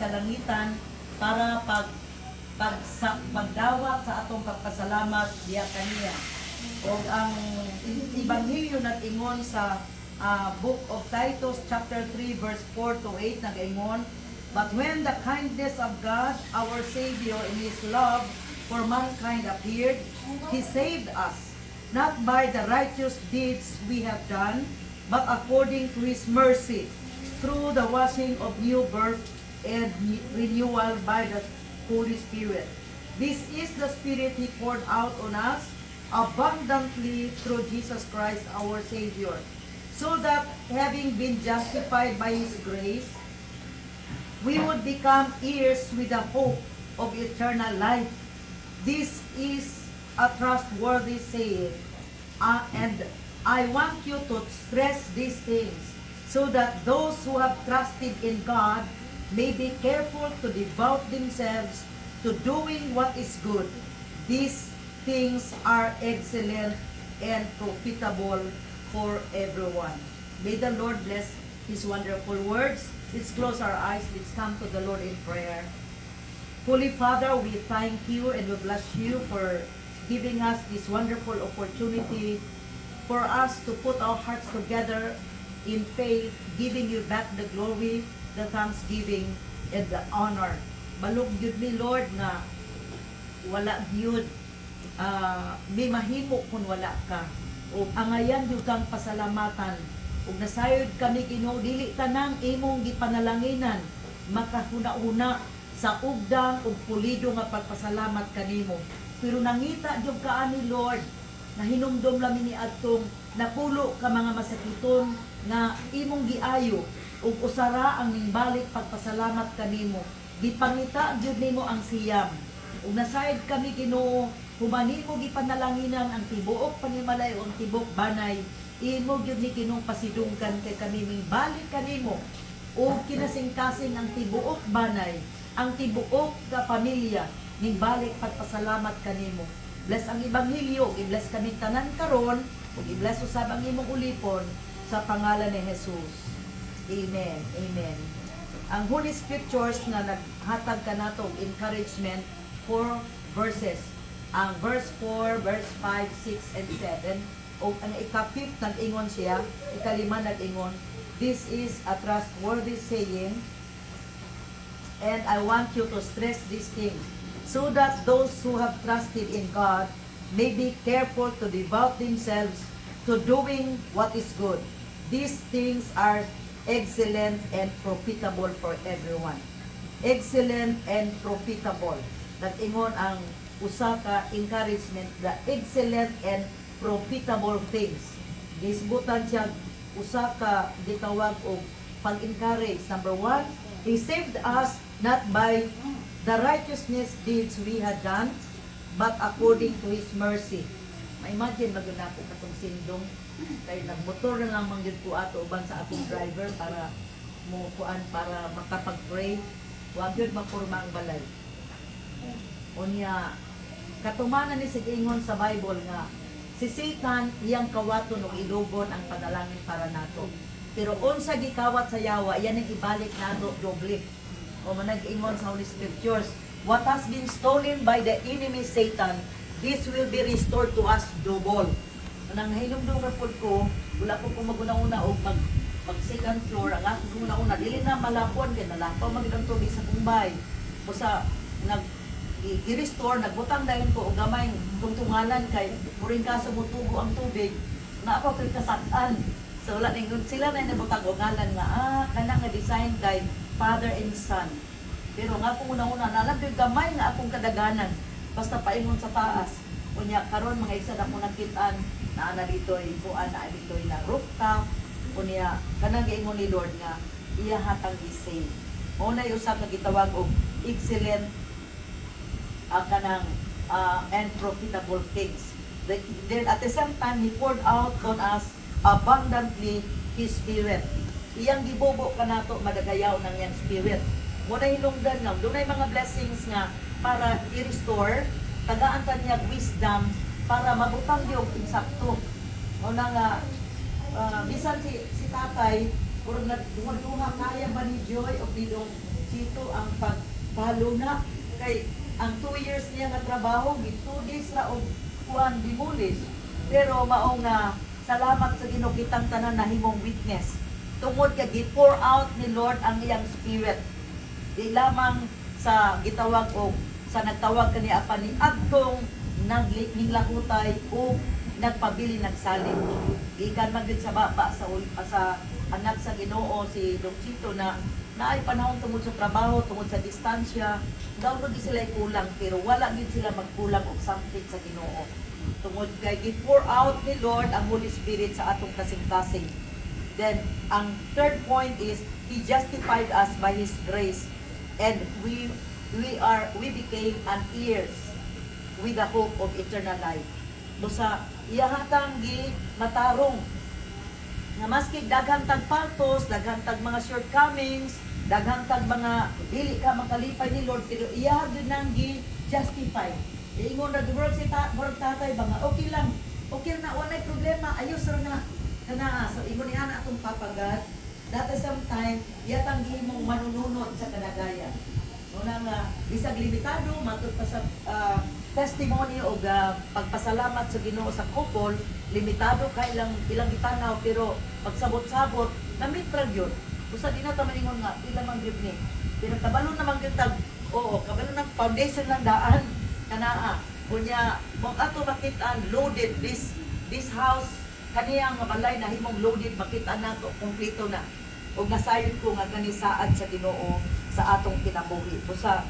kalangitan para pagdawat sa atong pagpasalamat diya kaniya. O ang Ebanghelyo nag-ingon sa Book of Titus chapter 3 verse 4 to 8 nag-ingon, "But when the kindness of God, our Savior, in His love for mankind appeared, He saved us, not by the righteous deeds we have done, but according to His mercy, through the washing of new birth and renewal by the Holy Spirit. This is the Spirit He poured out on us abundantly through Jesus Christ our Savior, so that having been justified by His grace, we would become heirs with the hope of eternal life. This is a trustworthy saying, and I want you to stress these things, so that those who have trusted in God may be careful to devote themselves to doing what is good. These things are excellent and profitable for everyone." May the Lord bless His wonderful words. Let's close our eyes. Let's come to the Lord in prayer. Holy Father, we thank you and we bless you for giving us this wonderful opportunity for us to put our hearts together in faith, giving you back the glory, the thanksgiving, and the honor. Balog yun mi, Lord, nga wala yun may mahimo kung wala ka. O angayan yun kang pasalamatan. O nasayod kami Ginoo, dili tanang imong gipanalanginan, makahuna-una sa ugdang ug pulido nga pagpasalamat kanimo. Pero nangita jud kaani, Lord, na hinumdom lami ni adtong napulo ka mga masakiton nga imong giayo ug usara ang nimbalik pagpasalamat kanimo. Gipangita jud nimo ang siyam. Ug nasayod kami Ginoo, humani mo gipanalanginan ang tibuok panimalay o ang tibok banay, imo gyud ni Ginoo pasidungkan kay kami ming balik kanimo o kinasing-kasing ang tibuok banay, ang tibuok ka pamilya ning balik pagpasalamat kanimo. Bless ang Ebanghelyo, i-bless kami tanan karon, ug i-bless usab ang imong ulipon sa pangalan ni Jesus. Amen. Amen. Ang Holy Scriptures na naghatag kanato og encouragement, 4 verses. Ang verse 4, verse 5, 6, and 7, o ang ika-5 nag-ingon siya, ika-5 nag-ingon, "This is a trustworthy saying, and I want you to stress these things, so that those who have trusted in God may be careful to devote themselves to doing what is good. These things are excellent and profitable for everyone." Excellent and profitable. Nag-ingon ang usa ka encouragement, the excellent and profitable things. Gisbutan siya usa ka gitawag og pag-encourage. Number 1, He saved us not by the righteousness deeds we had done, but according to His mercy. Ma-imagine maguna ko katong sindong kay nagmotor na lang mangyud ko ato uban sa atong driver para mo kuan para makapag-pray. Wa gyud mapurma ang balay. Unya katumanan ni sigingon sa Bible nga si Satan iyang kawaton og ilugon ang panalangin para nato. Pero unsa gikawat sa yawa, yan ang ibalik nato doble. O manag-ingon sa Holy Scriptures, what has been stolen by the enemy Satan, this will be restored to us double. Nang hinumdum ra pud ko, wala ko maguna-una og mag second floor, ang ako una-una dili na malapon kay nalapaw magid ang tubig sa kumbay. Usa i-restore, nagbutang dayon ko og gamay tungtunganan kay muring kaso mutubo ang tubig na ako kay kasat-an. So wala ningon sila na nabutang og ngalan nga kana nga design kay Father and Son. Pero nga kung una-una nalabig gamay nga akong kadaganan basta paingon sa taas. Unya karon mga isa na ko nakit-an na ana ditoy kuan na ditoy na rooftop. Unya kanang giingon ni Lord nga iya hatang i-save. Mao na usa ka gitawag og excellent kanang and profitable things. Then at the same time, He poured out on us abundantly His Spirit. Iyang gibobo ka nato madagayaw ng iyang Spirit. Muna hilungdan nga, doon ay mga blessings nga para i-restore, tagaan ka niya wisdom para mabutang di og insakto. Muna nga, bisan si tatay, puro nagduha kaya ba ni Joy o bidong Chito ang pagpalo na kay ang 2 years niya nga trabaho, 2 days ra og kuan demolish. Pero mao nga salamat sa Ginoo kitang tanan na himong witness. Tungod kay gi-pour out ni Lord ang iyang spirit. Di lamang sa gitawag og sa nagtawag kani apa ni adtong naglakutay o nagpabili nagsalin. Gikan man gyud sa baba sa anak sa Ginoo si Dong Chito na naay panahon tungod sa trabaho, tungod sa distansya, daw di sila kulang pero wala gid sila magkulang og something sa Ginoo. Tungod kay gi-pour out ni Lord ang Holy Spirit sa atong kasing-kasing. Then ang third point is He justified us by His grace and we became an heirs with the hope of eternal life. Busa iyahatang gi matarong nga maski daghang tag paltos, daghang tag mga shortcomings, daghang tag mga dili ka makalipay ni Lord pero iya gyud nang gi justify. Ingon ra gyud si tatay ba nga okay lang. Okay na walay problema, ayos ra na. Kana so ingon ni ana atong papagad dati sometime yatang gihimong manununod sa kadagayan. Una nga bisag limitado matud pa sa testimony o pagpasalamat sa Ginoo sa couple, limitado ka ilang itanaw pero pagsabot-sabot namit ra gyud. Usa di na ta maningon nga pila man gyud ni. Pero kabalo naman gyud tag kabalo ng foundation lang daan kanaa. Kunya mo ato makita loaded this house kaniyang nga balay na himong loaded makita nato kompleto na. Og nasayon ko nga kani saad sa Ginoo sa atong kinabuhi. Busa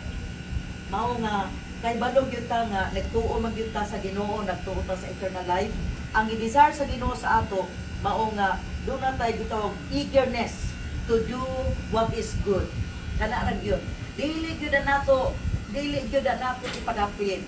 mao nga kay balog gyud ta nga nagtuo man gyud ta sa Ginoo, nagtuo ta sa eternal life. Ang i-desire sa Ginoo sa ato mao nga do na tay gitawag eagerness to do what is good. Kana ra gyud. Dili gyud nato ipadapit.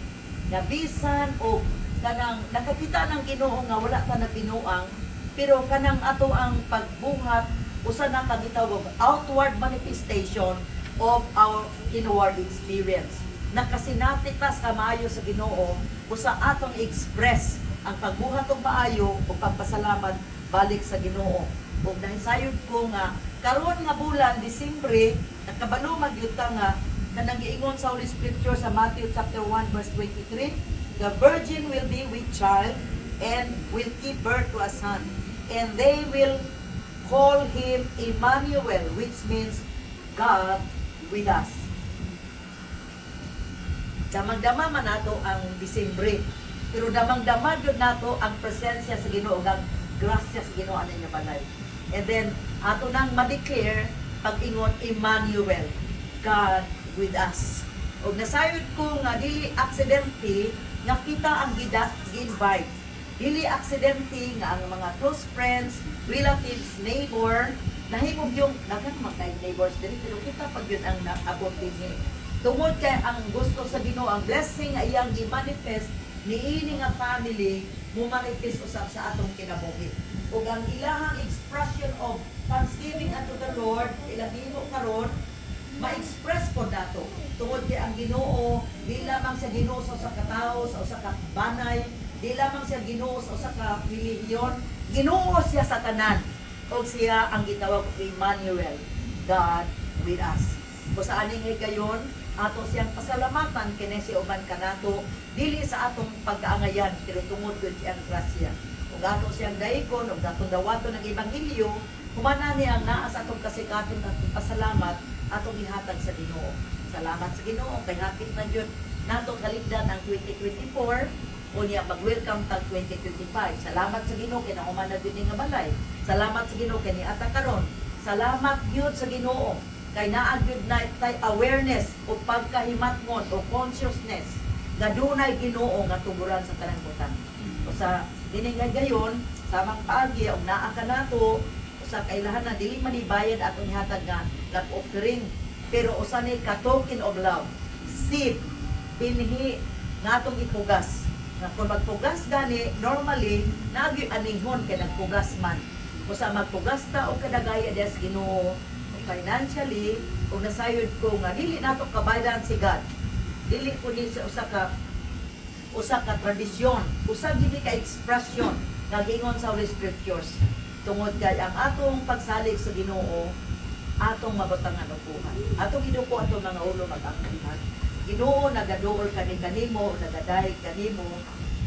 Nga bisan o kanang nakakita ng Ginoo nga wala ta nabinuang pero kanang ato ang pagbuhat usa na ka gitawag outward manifestation of our inward experience. Nakasinatik ta sa maayo sa Ginoo usa atong express ang pagbuhat og maayo o pagpasalamat balik sa Ginoo. Ug nahisayod ko nga karon nga bulan Disyembre nakabalo magyud ta nga kanang giingon sa Holy Scripture sa Matthew chapter 1 verse 23, the virgin will be with child and will give birth to a son, and they will call him Emmanuel, which means God with us. Damang-dama man nato ang Disyembre, pero damang-dama gyud nato ang presensya sa Ginoo, ang grasya sa Ginoo ana niya balay. And then ato nang ma-declare pag-ingon Emmanuel, God with us. Og nasayod ko nga dili aksidente nga kita ang gi-invite. Dili aksidente nga ang mga close friends, relatives, neighbor, nahimog yung daghang mga neighbors dili pero kita pag yun ang naabot dinhi. Tungod kay ang gusto sa Ginoo, ang blessing nga iyang gi-manifest niini nga family mo manifest usab sa atong kinabuhi. Ug ang ilahang expression of thanksgiving unto the Lord ilang himo karon ma-express po dato. Tungod kay ang Ginoo di lamang sa Ginoo sa usa ka tawo, sa usa ka banay, di lamang siya Ginoo sa usa ka relihiyon, Ginoo siya sa tanan. O siya ang gitawag Emmanuel, God with us. Kung sa aning higayon, ato siyang pasalamatan kini si uban kanato dili sa atong pagkaangayan pero tungod gyud siyang grasya. Ug ato siyang daykon ug atong dawaton ng ebanghelyo, humana niya ang naa sa atong kasikaton at pasalamat atong ihatag sa Ginoo. Salamat sa Ginoo kay hapit na gyud nato kaligdan ang 2024 o niya mag-welcome tag 2025. Salamat sa Ginoo kay nahuman na gyud nga balay. Salamat sa Ginoo kay niata karon. Salamat gyud sa Ginoo kay naa gyud na tay awareness o pagkahimatngon o consciousness nga dunay Ginoo nga tuguran sa tanang butang. O sa dinhi gayon samang paagi og naa ka nato sa kailahan na dili man ibayad atong ihatag nga love offering pero usa ni ka token of love, seed binhi nga atong ipugas nga kung magpugas gani normally nagi aninghon kay nagpugas man usa magpugas ta og kadagaya des Ginoo financially ug nasayod ko nga dili nato kabaydan si God, dili ko ni sa usa ka tradisyon, usa gid ka expression nga giingon sa Holy Scriptures. Tungod kay ang atong pagsalig sa Ginoo atong mabutangan og buhat. Atong giduko atong mga ulo mag-angkihan. Ginoo nagaduol kanimo, nagadayeg kanimo.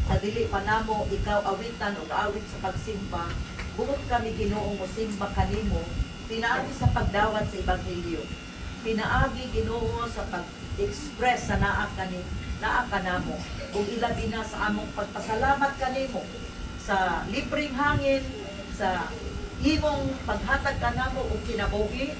Sa dili pa namo ikaw awitan og awit sa pagsimba. Buot kami Ginoo mo simba kanimo. Pinaagi sa pagdawat sa ebanghelyo. Pinaagi Ginoo sa pag-express sa naa kanamo. Ug ilabi na sa among pagpasalamat kanimo sa libreng hangin, sa imong paghatag kanamo og kinabuhi,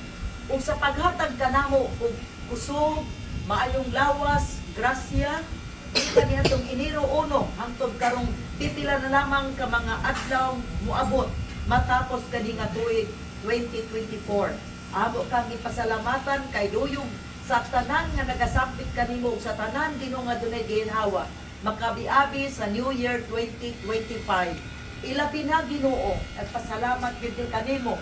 ug sa paghatag kanamo og kusog, maayong lawas, grasya, di kaniadtong Enero 1 hangtod karong pipila na lamang ka mga adlaw moabot matapos kani nga tuig 2024. Amo kang ipasalamatan kay duyog sa tanan nga nagasambit kanimo ug sa tanan Ginoo nga dunay ginhawa makabiabi sa New Year 2025. Ilabi na Ginoo at pasalamat gid kanimo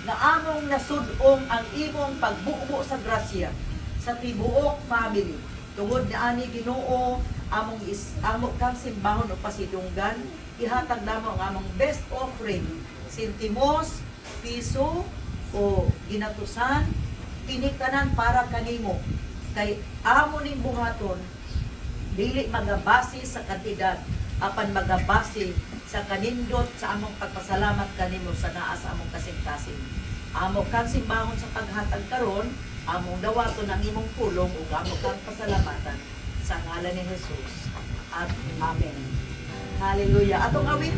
na among nasud-ong ang imong pagbuo sa grasya sa tibuok family. Tungod ni ani Ginoo, amo kang simbahon o pasidunggan, ihatag namo ang among best offering, sentimos, piso o ginatusan, pinikanan para kanimo. Kay amo ning buhaton dili magabase sa kantidad, apan magabase sa kanindot sa among pagpasalamat kanimo sa naa sa among kasing-kasing. Amo kang simbahon sa paghatag karon, among dawaton ang imong pulong ug amo kang pasalamatan sa ngalan ni Jesus. At amen. Hallelujah. Atong awit